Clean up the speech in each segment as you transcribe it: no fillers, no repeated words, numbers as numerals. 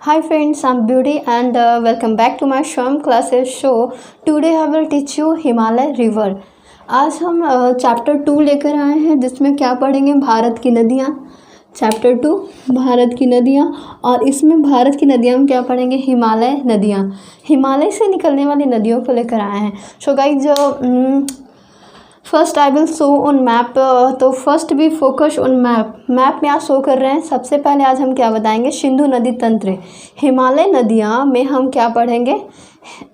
Hi friends, I'm Beauty and welcome back to my Shwam classes show. Today I will teach you Himalaya river. आज हम chapter 2 लेकर आए हैं जिसमें क्या पढ़ेंगे, भारत की नदियाँ। चैप्टर 2 भारत की नदियाँ, और इसमें भारत की नदियाँ में क्या पढ़ेंगे, हिमालय नदियाँ। हिमालय से निकलने वाली नदियों को लेकर आए हैं। So guys first I will show on map. तो फर्स्ट भी फोकस ऑन मैप में आप शो कर रहे हैं। सबसे पहले आज हम क्या बताएंगे, सिंधु नदी तंत्र। हिमालय नदियाँ में हम क्या पढ़ेंगे,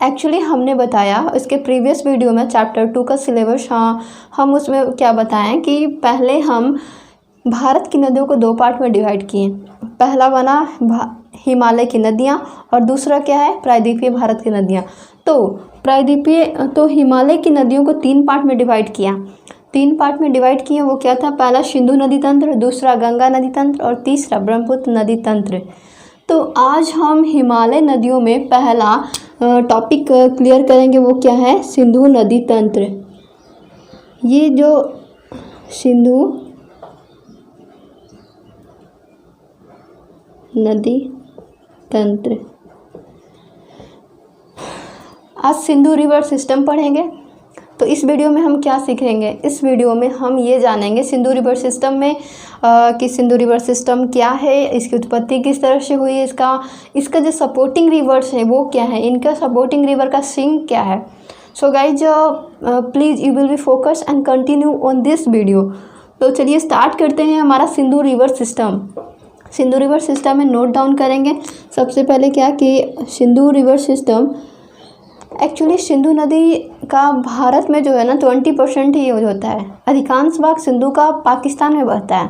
एक्चुअली हमने बताया इसके प्रीवियस वीडियो में चैप्टर 2 का सिलेबस। हम उसमें क्या बताएं कि पहले हम भारत की नदियों को 2 पार्ट में डिवाइड किए। पहला बना हिमालय की नदियाँ और दूसरा क्या है, प्रायद्वीपीय भारत की नदियाँ। तो हिमालय की नदियों को 3 पार्ट में डिवाइड किया। 3 पार्ट में डिवाइड किए, वो क्या था, पहला सिंधु नदी तंत्र, दूसरा गंगा नदी तंत्र और तीसरा ब्रह्मपुत्र नदी तंत्र। तो आज हम हिमालय नदियों में पहला टॉपिक क्लियर करेंगे, वो क्या है, सिंधु नदी तंत्र। ये जो सिंधु नदी तंत्र, आज सिंधु रिवर सिस्टम पढ़ेंगे। तो इस वीडियो में हम क्या सीखेंगे, इस वीडियो में हम ये जानेंगे सिंधु रिवर सिस्टम में कि सिंधु रिवर सिस्टम क्या है, इसकी उत्पत्ति किस तरह से हुई, इसका जो सपोर्टिंग रिवर्स है वो क्या है, इनका सपोर्टिंग रिवर का सिंक क्या है। So guys please you will be focus and continue on this video. तो चलिए स्टार्ट करते हैं हमारा Sindhu river system. Sindhu river system में नोट डाउन करेंगे सबसे पहले क्या कि Sindhu river system, actually Sindhu नदी का भारत में जो है ना 20% ही यूज होता है। अधिकांश भाग सिंधु का पाकिस्तान में बहता है।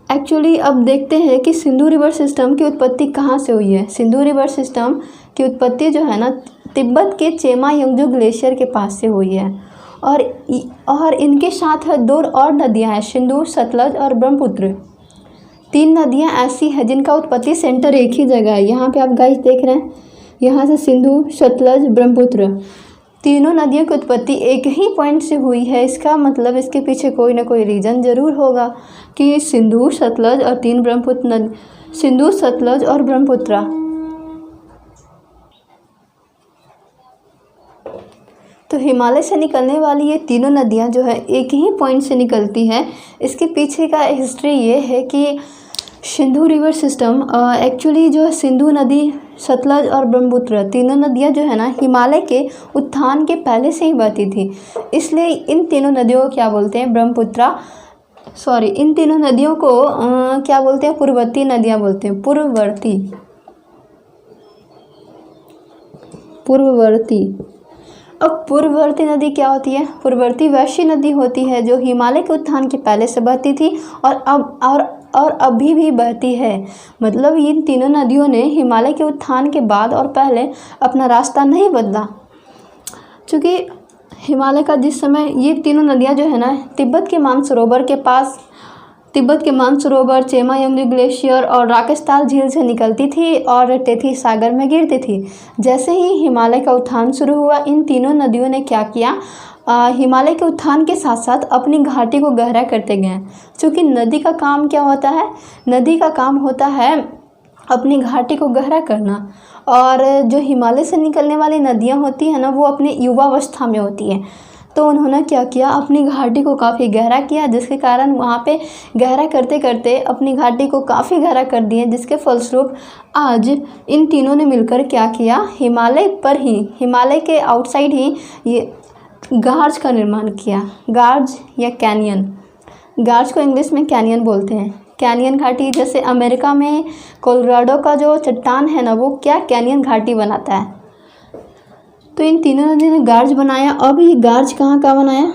एक्चुअली अब देखते हैं कि सिंधु रिवर सिस्टम की उत्पत्ति कहाँ से हुई है। सिंधु रिवर सिस्टम की उत्पत्ति जो है ना तिब्बत के चेमा यंगजो ग्लेशियर के पास से हुई है। और इनके साथ 2 और नदियाँ हैं, सिंधु, सतलज और ब्रह्मपुत्र। 3 नदियाँ ऐसी हैं जिनका उत्पत्ति सेंटर एक ही जगह है। यहाँ पे आप गाइस देख रहे हैं, यहाँ से सिंधु, सतलज, ब्रह्मपुत्र, तीनों नदियों की उत्पत्ति एक ही पॉइंट से हुई है। इसका मतलब इसके पीछे कोई ना कोई रीज़न ज़रूर होगा कि सिंधु, सतलज और 3 ब्रह्मपुत्र नदी, सिंधु, सतलज और ब्रह्मपुत्र। तो हिमालय से निकलने वाली ये तीनों नदियाँ जो है एक ही पॉइंट से निकलती हैं। इसके पीछे का हिस्ट्री ये है कि सिंधु रिवर सिस्टम एक्चुअली जो है सिंधु नदी, सतलज और ब्रह्मपुत्र तीनों नदियाँ जो है ना हिमालय के उत्थान के पहले से ही बहती थी। इसलिए इन तीनों नदियों को क्या बोलते हैं, इन तीनों नदियों को क्या बोलते हैं, पूर्ववर्ती नदियाँ बोलते हैं। पूर्ववर्ती। अब पूर्ववर्ती नदी क्या होती है, पूर्ववर्ती वैसी नदी होती है जो हिमालय के उत्थान के पहले से बहती थी और अभी भी बहती है। मतलब इन तीनों नदियों ने हिमालय के उत्थान के बाद और पहले अपना रास्ता नहीं बदला। चूँकि हिमालय का जिस समय ये तीनों नदियाँ जो है ना तिब्बत के मानसरोवर के पास, तिब्बत के मानसरोवर, चेमा यंगजो ग्लेशियर और राकेशताल झील से निकलती थी और तेथी सागर में गिरती थी। जैसे ही हिमालय का उत्थान शुरू हुआ, इन तीनों नदियों ने क्या किया, हिमालय के उत्थान के साथ साथ अपनी घाटी को गहरा करते गए। क्योंकि नदी का काम क्या होता है, नदी का काम होता है अपनी घाटी को गहरा करना। और जो हिमालय से निकलने वाली नदियाँ होती हैं ना वो अपनी युवावस्था में होती है। तो उन्होंने क्या किया, अपनी घाटी को काफ़ी गहरा किया, जिसके कारण वहाँ पे गहरा करते करते अपनी घाटी को काफ़ी गहरा कर दिए, जिसके फलस्वरूप आज इन तीनों ने मिलकर क्या किया, हिमालय के आउटसाइड ही ये गार्ज का निर्माण किया। गार्ज या कैनियन, गार्ज को इंग्लिश में कैनियन बोलते हैं। कैनियन घाटी, जैसे अमेरिका में कोलोराडो का जो चट्टान है ना वो क्या कैनियन घाटी बनाता है। तो इन तीनों नदियों ने गार्ज बनाया। अब ये गार्ज कहाँ का बनाया,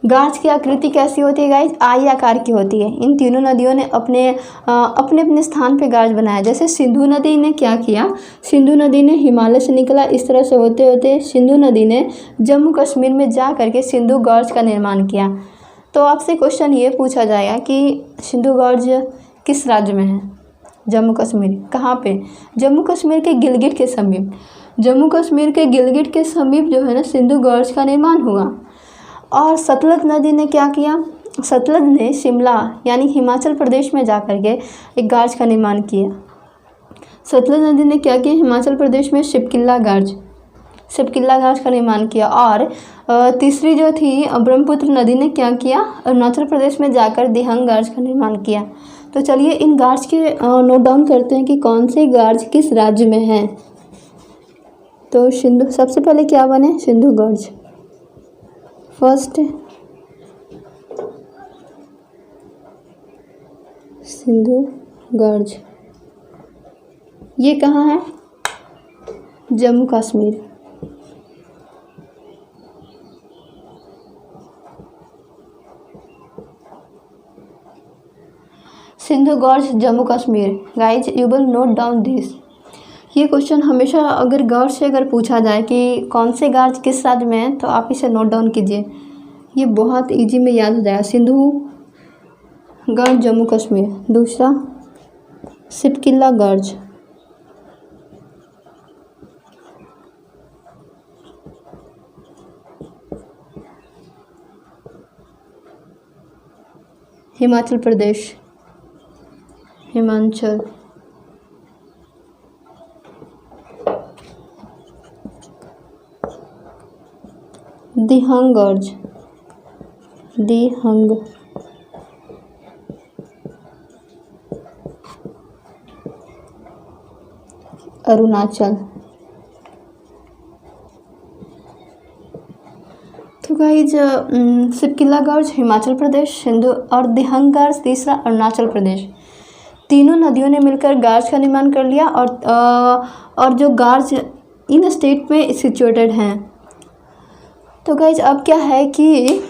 गार्ज की आकृति कैसी होती है गाइज, आई आकार की होती है। इन तीनों नदियों ने अपने स्थान पे गार्ज बनाया। जैसे सिंधु नदी ने क्या किया, सिंधु नदी ने हिमालय से निकला, इस तरह से होते होते सिंधु नदी ने जम्मू कश्मीर में जा करके सिंधु गार्ज का निर्माण किया। तो आपसे क्वेश्चन ये पूछा जाएगा कि सिंधु गार्ज किस राज्य में है, जम्मू कश्मीर। कहाँ पे, जम्मू कश्मीर के गिलगिट के समीप। जम्मू कश्मीर के गिलगिट के समीप जो है ना सिंधु गार्ज का निर्माण हुआ। और सतलज नदी ने क्या किया, सतलज ने शिमला यानी हिमाचल प्रदेश में जाकर के एक गार्ज का निर्माण किया। सतलज नदी ने क्या किया, हिमाचल प्रदेश में शिपकिला गार्ज का निर्माण किया। और तीसरी जो थी ब्रह्मपुत्र नदी ने क्या किया, अरुणाचल प्रदेश में जाकर दिहंग गार्ज का निर्माण किया। तो चलिए इन गार्ज के नोट डाउन करते हैं कि कौन से गार्ज किस राज्य में हैं। तो सिंधु सबसे पहले क्या बने, सिंधु गार्ज फर्स्ट, सिंधु गार्ज ये कहाँ है, Jammu Kashmir. Sindhu gorge Jammu Kashmir. Guys you will note down this. ये क्वेश्चन हमेशा अगर गौर से अगर पूछा जाए कि कौन से गार्ज किस राज्य में है तो आप इसे नोट डाउन कीजिए, ये बहुत इजी में याद हो जाएगा। सिंधु गॉर्ज जम्मू कश्मीर। दूसरा शिपकिला गॉर्ज, हिमाचल प्रदेश, हिमाचल। दिहंग गॉर्ज, दिहंग अरुणाचल। तो गाइज शिपकिला गॉर्ज हिमाचल प्रदेश, सिंधु और दिहंग गॉर्ज तीसरा अरुणाचल प्रदेश। तीनों नदियों ने मिलकर गार्ज का निर्माण कर लिया और जो गार्ज इन स्टेट में सिचुएटेड हैं। तो गाइज अब क्या है कि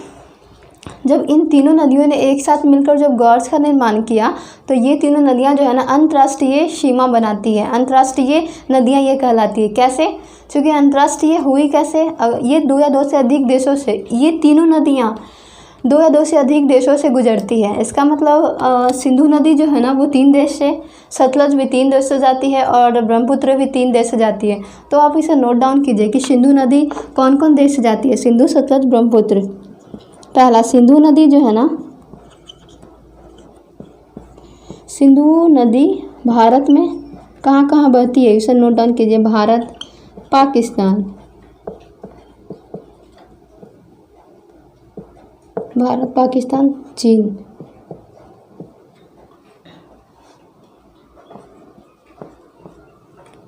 जब इन तीनों नदियों ने एक साथ मिलकर जब गार्ज का निर्माण किया तो ये तीनों नदियां जो है ना अंतर्राष्ट्रीय सीमा बनाती है, अंतर्राष्ट्रीय नदियां ये कहलाती है। कैसे, क्योंकि अंतर्राष्ट्रीय हुई कैसे, ये 2 या 2 से अधिक देशों से, ये तीनों नदियां 2 या 2 से अधिक देशों से गुजरती है। इसका मतलब सिंधु नदी जो है ना वो 3 देश से, सतलज भी 3 देश से जाती है और ब्रह्मपुत्र भी 3 देश से जाती है। तो आप इसे नोट डाउन कीजिए कि सिंधु नदी कौन कौन देश से जाती है, सिंधु, सतलज, ब्रह्मपुत्र। पहला सिंधु नदी जो है ना, सिंधु नदी भारत में कहाँ कहाँ बहती है, इसे नोट डाउन कीजिए। भारत, पाकिस्तान, भारत, पाकिस्तान, चीन।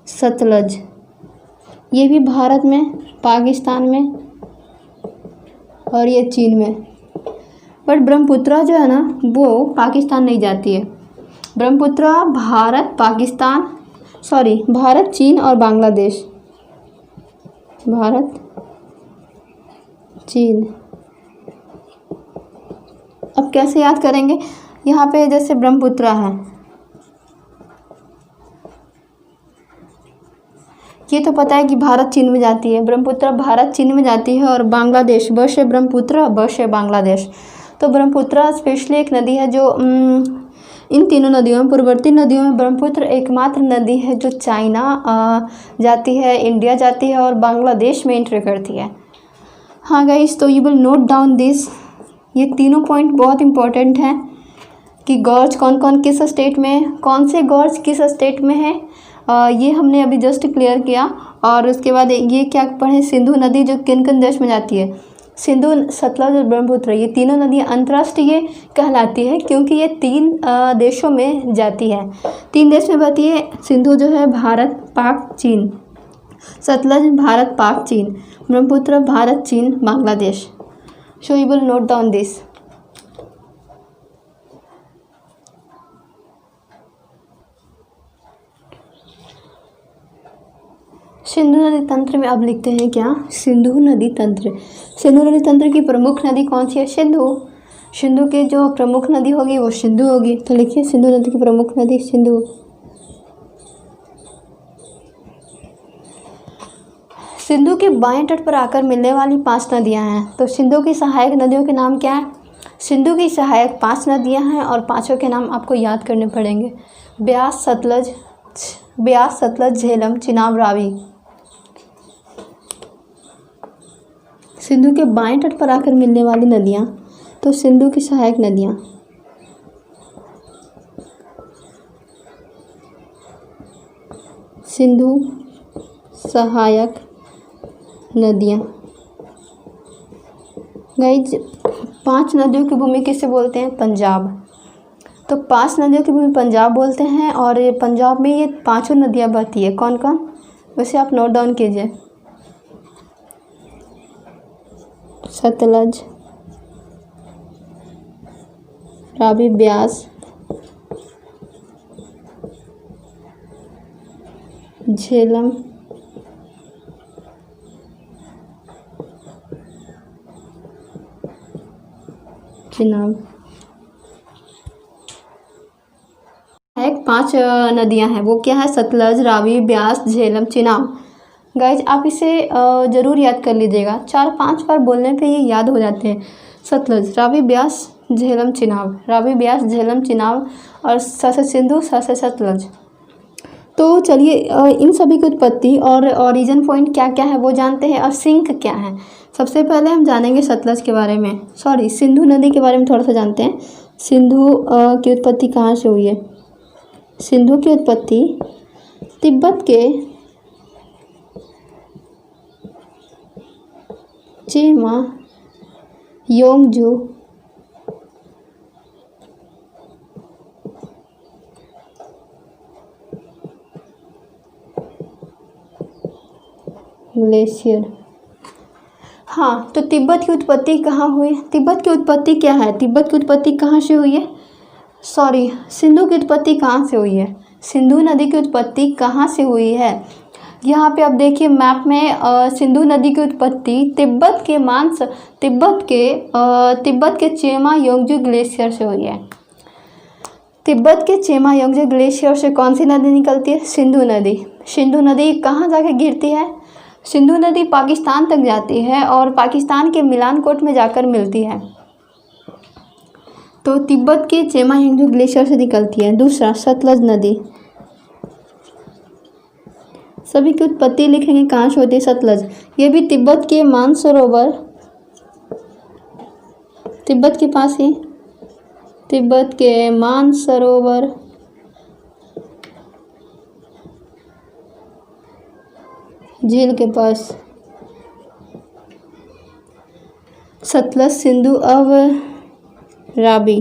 सतलज ये भी भारत में, पाकिस्तान में और ये चीन में। बट ब्रह्मपुत्र जो है ना वो पाकिस्तान नहीं जाती है। ब्रह्मपुत्र भारत, पाकिस्तान, भारत, चीन और बांग्लादेश। भारत, चीन। अब कैसे याद करेंगे, यहाँ पे जैसे ब्रह्मपुत्र है, ये तो पता है कि भारत चीन में जाती है, ब्रह्मपुत्र भारत चीन में जाती है और बांग्लादेश, ब से ब्रह्मपुत्र, ब से बांग्लादेश। तो ब्रह्मपुत्र स्पेशली एक नदी है जो इन तीनों नदियों में, पूर्ववर्ती नदियों में ब्रह्मपुत्र एकमात्र नदी है जो चाइना जाती है, इंडिया जाती है और बांग्लादेश में एंटर करती है। हाँ गाइस, तो you will note down this. ये तीनों पॉइंट बहुत इंपॉर्टेंट हैं कि गॉर्ज कौन कौन किस स्टेट में, कौन से गॉर्ज किस स्टेट में है, ये हमने अभी जस्ट क्लियर किया। और उसके बाद ये क्या पढ़े, सिंधु नदी जो किन किन देश में जाती है, सिंधु, सतलज और ब्रह्मपुत्र, ये तीनों नदियाँ अंतर्राष्ट्रीय कहलाती है क्योंकि ये 3 देशों में जाती है, 3 देश में बहती है। सिंधु जो है भारत, पाक, चीन, सतलज भारत, पाक, चीन, ब्रह्मपुत्र भारत, चीन, Bangladesh. So you will note down this. Sindhu नदी तंत्र में अब लिखते हैं क्या, सिंधु नदी तंत्र। सिंधु नदी तंत्र की प्रमुख नदी कौन सी है, सिंधु। सिंधु की जो प्रमुख नदी होगी वो सिंधु होगी। तो लिखिए सिंधु नदी की प्रमुख नदी सिंधु। सिंधु के बाएं तट पर आकर मिलने वाली 5 नदियां हैं। तो सिंधु की सहायक नदियों के नाम क्या है, सिंधु की सहायक 5 नदियां हैं और 5 के नाम आपको याद करने पड़ेंगे। ब्यास, सतलज, झेलम, चिनाब, रावी। सिंधु के बाएं तट पर आकर मिलने वाली नदियाँ तो सिंधु की सहायक नदियाँ, सिंधु सहायक नदियाँ। गाइज 5 नदियों की भूमि किसे बोलते हैं? पंजाब। तो 5 नदियों की भूमि पंजाब बोलते हैं और ये पंजाब में ये 5 नदियाँ बहती है। कौन कौन? वैसे आप नोट डाउन कीजिए। सतलज, रावी, ब्यास, झेलम, चिनाब। एक 5 नदियां हैं, वो क्या है? सतलज, रावी, ब्यास, झेलम, चिनाब। गाइज आप इसे ज़रूर याद कर लीजिएगा, 4-5 बार बोलने पे ये याद हो जाते हैं। सतलज, रावी, ब्यास, झेलम, चिनाब, रावी, ब्यास, झेलम, चिनाब और स से सिंधु, स से सतलज। तो चलिए इन सभी की उत्पत्ति और ओरिजिन पॉइंट क्या क्या है वो जानते हैं और सिंक क्या है। सबसे पहले हम जानेंगे सतलज के बारे में, सॉरी सिंधु नदी के बारे में थोड़ा सा जानते हैं। सिंधु की उत्पत्ति कहाँ से हुई है? सिंधु की उत्पत्ति तिब्बत के चेमा योंगजू ग्लेशियर। हाँ, तो तिब्बत की उत्पत्ति कहाँ हुई? तिब्बत की उत्पत्ति क्या है? तिब्बत की उत्पत्ति कहाँ से हुई है? सॉरी, सिंधु की उत्पत्ति कहाँ से हुई है? सिंधु नदी की उत्पत्ति कहाँ से हुई है? यहाँ पे आप देखिए मैप में सिंधु नदी की उत्पत्ति तिब्बत के चेमा योंगजू ग्लेशियर से हुई है। तिब्बत के चेमा योंगजू ग्लेशियर से कौन सी नदी निकलती है? सिंधु नदी। सिंधु नदी कहाँ जाके गिरती है? सिंधु नदी पाकिस्तान तक जाती है और पाकिस्तान के मिलानकोट में जाकर मिलती है। तो तिब्बत के चेमा योंगजू ग्लेशियर से निकलती है। दूसरा, सतलज नदी। सभी की उत्पत्ति लिखेंगे कहाँ से होती है? सतलज। ये भी तिब्बत के मानसरोवर, तिब्बत के पास ही, तिब्बत के मानसरोवर झील के पास। सतलज, सिंधु अब रावी।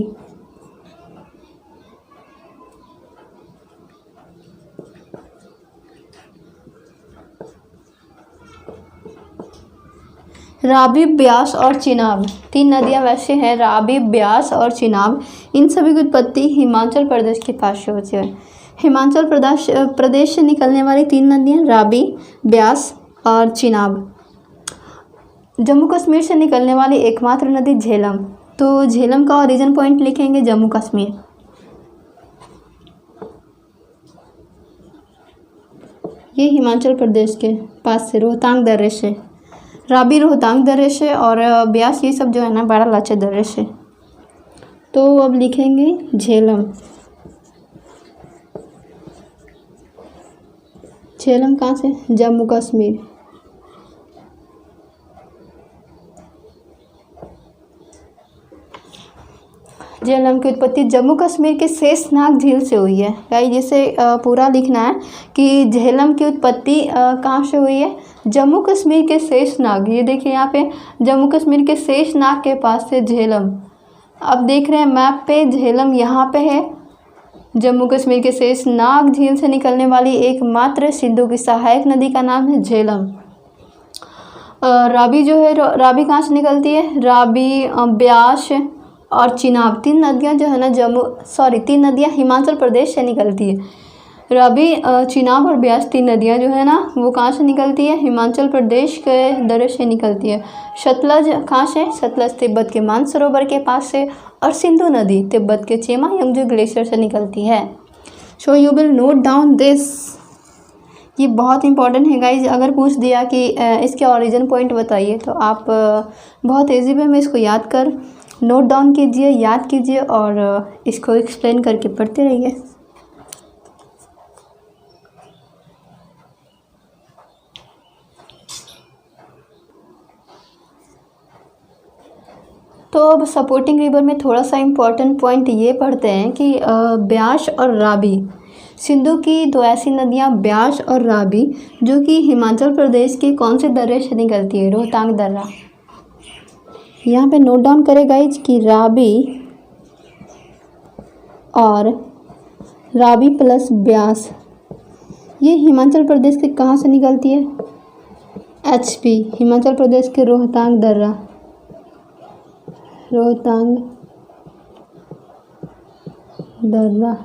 रावी, ब्यास और चिनाब 3 नदियां वैसे हैं, रावी, ब्यास और चिनाब। इन सभी की उत्पत्ति हिमाचल प्रदेश के पास से होती है। हिमाचल प्रदेश से निकलने वाली 3 नदियां रावी, ब्यास और चिनाब। जम्मू कश्मीर से निकलने वाली एकमात्र नदी झेलम। तो झेलम का ओरिजिन पॉइंट लिखेंगे जम्मू कश्मीर। ये हिमाचल प्रदेश के पास से रोहतांग दर्रे से, रावी रोहतांग दर्रे से और ब्यास ये सब जो है ना बारालाचा दर्रे से। तो अब लिखेंगे झेलम। झेलम कहाँ से? जम्मू कश्मीर। झेलम की उत्पत्ति जम्मू कश्मीर के शेषनाग झील से हुई है। गाइस जिसे पूरा लिखना है कि झेलम की उत्पत्ति कहाँ से हुई है? जम्मू कश्मीर के शेषनाग। ये देखिए यहाँ पे जम्मू कश्मीर के शेषनाग के पास से झेलम। अब देख रहे हैं मैप पे झेलम यहाँ पे है। जम्मू कश्मीर के शेषनाग झील से निकलने वाली एकमात्र सिंधु की सहायक नदी का नाम है झेलम। रावी जो है, रावी कहाँ से निकलती है? रावी, ब्यास और चिनाब 3 नदियाँ जो है ना 3 नदियाँ हिमाचल प्रदेश से निकलती है। रावी, चिनाब और ब्यास 3 नदियाँ जो है ना वो कहाँ से निकलती है? हिमाचल प्रदेश के दर्रे से निकलती है। सतलज कहाँ से? सतलज तिब्बत के मानसरोवर के पास से और सिंधु नदी तिब्बत के चेमा योंगजू ग्लेशियर से निकलती है। So you will note down this. ये बहुत इंपॉर्टेंट है गाइज। अगर पूछ दिया कि इसके ओरिजिन पॉइंट बताइए तो आप बहुत ईजी वे में इसको याद कर नोट डाउन कीजिए, याद कीजिए और इसको एक्सप्लेन करके पढ़ते रहिए। तो अब सपोर्टिंग रिवर में थोड़ा सा इम्पोर्टेंट पॉइंट ये पढ़ते हैं कि ब्यास और रावी, सिंधु की दो ऐसी नदियाँ ब्यास और रावी जो कि हिमाचल प्रदेश के कौन से दर्रे से निकलती है? रोहतांग दर्रा। यहाँ पे नोट डाउन करें गाइज कि रावी प्लस ब्यास ये हिमाचल प्रदेश के कहाँ से निकलती है? HP, हिमाचल प्रदेश के रोहतांग दर्रा, रोहतांग दर्रा।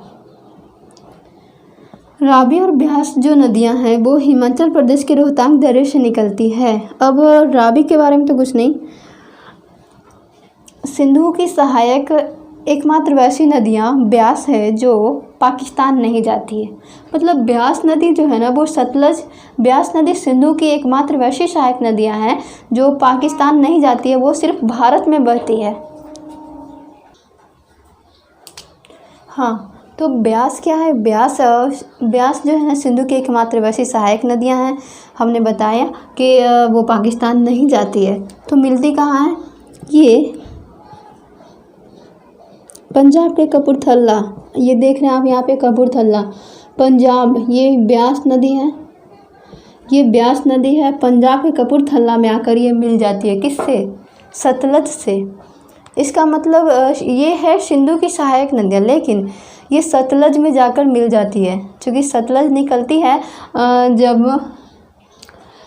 रावी और ब्यास जो नदियां हैं वो हिमाचल प्रदेश के रोहतांग दर्रे से निकलती है। अब रावी के बारे में तो कुछ नहीं, सिंधु की सहायक एकमात्र वैसी नदियां ब्यास है जो पाकिस्तान नहीं जाती है। मतलब ब्यास नदी जो है ना वो सतलज, ब्यास नदी सिंधु की एकमात्र वैसी सहायक नदियां हैं जो पाकिस्तान नहीं जाती है, वो सिर्फ भारत में बहती है। हाँ, तो ब्यास क्या है? ब्यास जो है ना सिंधु की एकमात्र वैसी सहायक नदियां हैं। हमने बताया कि वो पाकिस्तान नहीं जाती है। तो मिलती कहाँ है? ये पंजाब के कपूरथला, ये देख रहे हैं आप यहाँ पे कपूरथला पंजाब, ये ब्यास नदी है, ये ब्यास नदी है। पंजाब के कपूरथला में आकर ये मिल जाती है। किससे? सतलज से। इसका मतलब ये है सिंधु की सहायक नदियाँ, लेकिन ये सतलज में जाकर मिल जाती है। क्योंकि सतलज निकलती है जब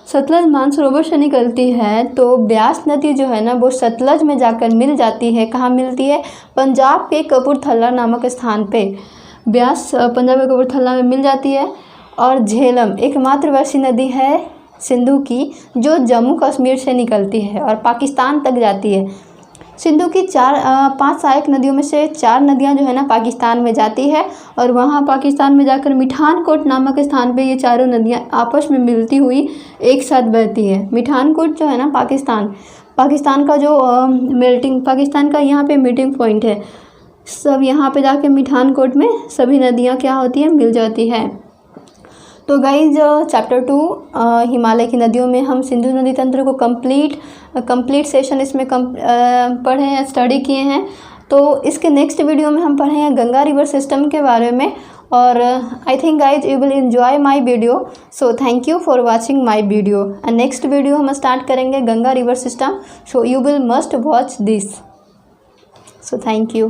सतलज मानसरोवर से निकलती है तो ब्यास नदी जो है ना वो सतलज में जाकर मिल जाती है। कहाँ मिलती है? पंजाब के कपूरथला नामक स्थान पे ब्यास पंजाब के कपूरथला में मिल जाती है। और झेलम एकमात्र वैसी नदी है सिंधु की जो जम्मू कश्मीर से निकलती है और पाकिस्तान तक जाती है। सिंधु की 5 सहायक नदियों में से 4 नदियां जो है ना पाकिस्तान में जाती है और वहां पाकिस्तान में जाकर मिठानकोट नामक स्थान पे ये चारों नदियां आपस में मिलती हुई एक साथ बहती है। मिठानकोट जो है ना पाकिस्तान का जो पाकिस्तान का यहाँ पे मीटिंग पॉइंट है। सब यहाँ पे जाके मिठानकोट में सभी नदियाँ क्या होती हैं? मिल जाती है। तो गाइज चैप्टर 2 हिमालय की नदियों में हम सिंधु नदी तंत्र को कंप्लीट सेशन इसमें पढ़े हैं, स्टडी किए हैं। तो इसके नेक्स्ट वीडियो में हम पढ़े हैं गंगा रिवर सिस्टम के बारे में। और I think guys you will enjoy my video, so thank you for watching my video. And next video हम स्टार्ट करेंगे Ganga river system, so you will must watch this. So thank you.